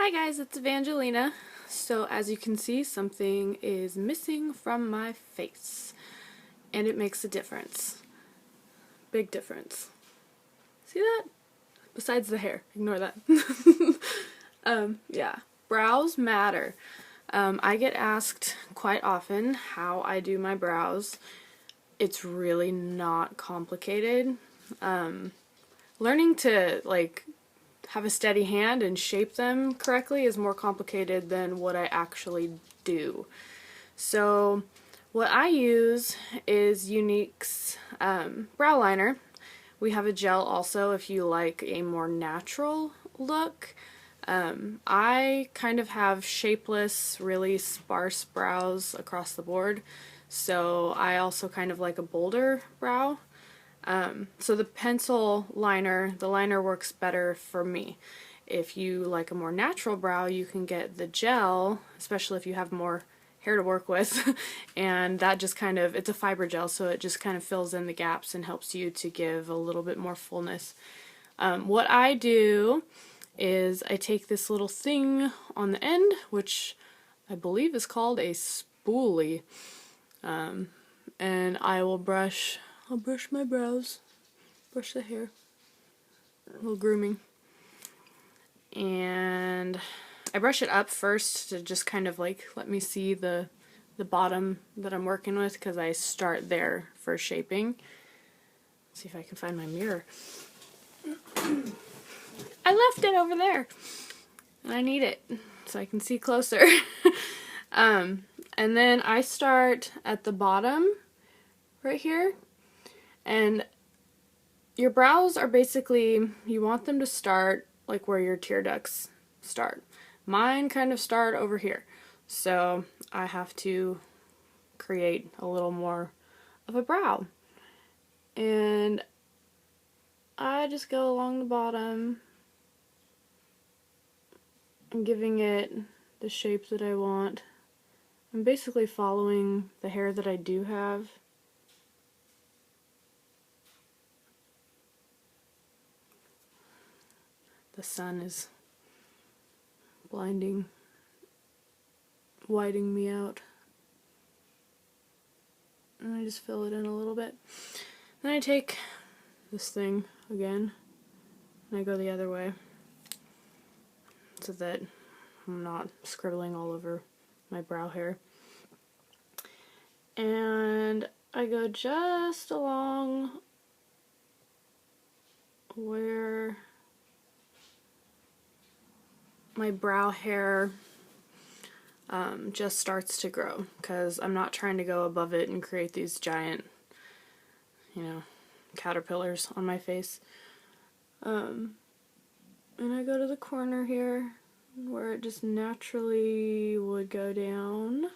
Hi guys, it's Evangelina. So as you can see, something is missing from my face. And it makes a difference. Big difference. See that? Besides the hair. Ignore that. Yeah. Brows matter. I get asked quite often how I do my brows. It's really not complicated. Learning to, have a steady hand and shape them correctly is more complicated than what I actually do. So what I use is Younique's brow liner. We have a gel also if you like a more natural look. I kind of have shapeless, really sparse brows across the board, so I also kind of like a bolder brow. So the pencil liner, the liner works better for me. If you like a more natural brow, you can get the gel, especially if you have more hair to work with, and that just kind of, it's a fiber gel, so it just kind of fills in the gaps and helps you to give a little bit more fullness. What I do is I take this little thing on the end, which I believe is called a spoolie, and I'll brush my brows, brush the hair, a little grooming, and I brush it up first to just kind of like let me see the bottom that I'm working with, because I start there for shaping. Let's see if I can find my mirror. I left it over there and I need it so I can see closer. And then I start at the bottom right here, and your brows are basically, you want them to start like where your tear ducts start. Mine kind of start over here, so I have to create a little more of a brow. And I just go along the bottom and giving it the shape that I want. I'm basically following the hair that I do have. The sun is blinding, whiting me out. And I just fill it in a little bit. Then I take this thing again and I go the other way so that I'm not scribbling all over my brow hair. And I go just along where my brow hair just starts to grow, because I'm not trying to go above it and create these giant, caterpillars on my face. And I go to the corner here where it just naturally would go down. I'm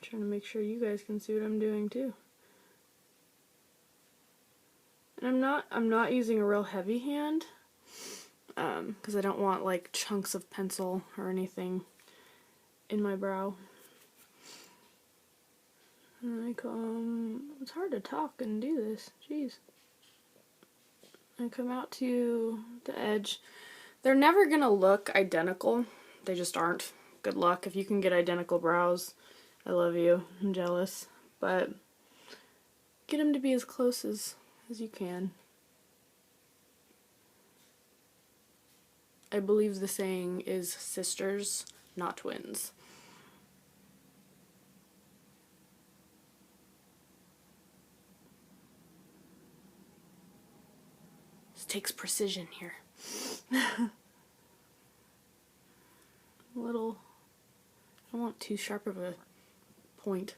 trying to make sure you guys can see what I'm doing too. And I'm not using a real heavy hand, because I don't want like chunks of pencil or anything in my brow. And I come, it's hard to talk and do this, jeez. I come out to the edge. They're never gonna look identical, they just aren't. Good luck if you can get identical brows. I love you, I'm jealous, but get them to be as close as you can. I believe the saying is sisters, not twins. This takes precision here. Little, I don't want too sharp of a point.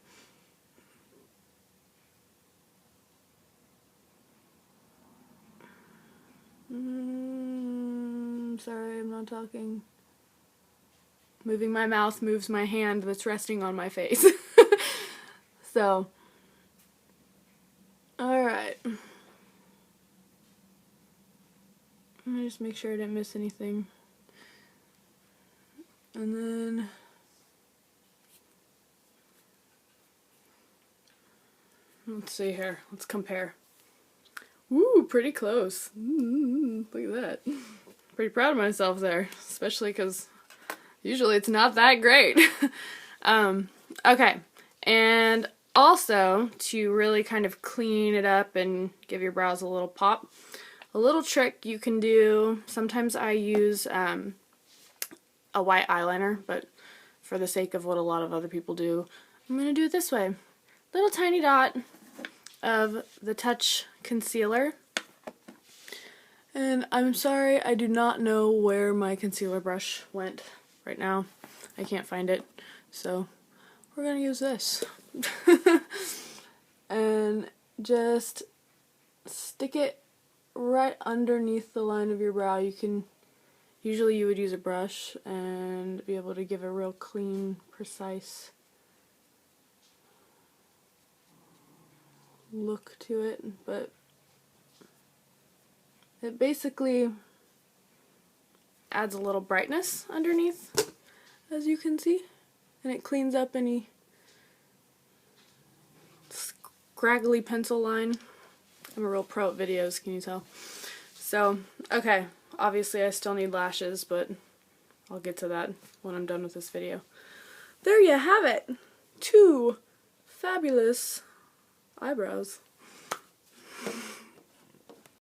Sorry, I'm not talking. Moving my mouth moves my hand that's resting on my face. So, alright. Let me just make sure I didn't miss anything. And then let's see here. Let's compare. Ooh, pretty close. Look at that. Pretty proud of myself there, especially because usually it's not that great. Okay, and also to really kind of clean it up and give your brows a little pop, a little trick you can do, sometimes I use a white eyeliner, but for the sake of what a lot of other people do, I'm going to do it this way. Little tiny dot of the Touch concealer. And I'm sorry, I do not know where my concealer brush went right now. I can't find it, so we're going to use this. And just stick it right underneath the line of your brow. Usually you would use a brush and be able to give a real clean, precise look to it, but it basically adds a little brightness underneath, as you can see, and it cleans up any scraggly pencil line. I'm a real pro at videos, can you tell? So, okay, obviously I still need lashes, but I'll get to that when I'm done with this video. There you have it! 2 fabulous eyebrows.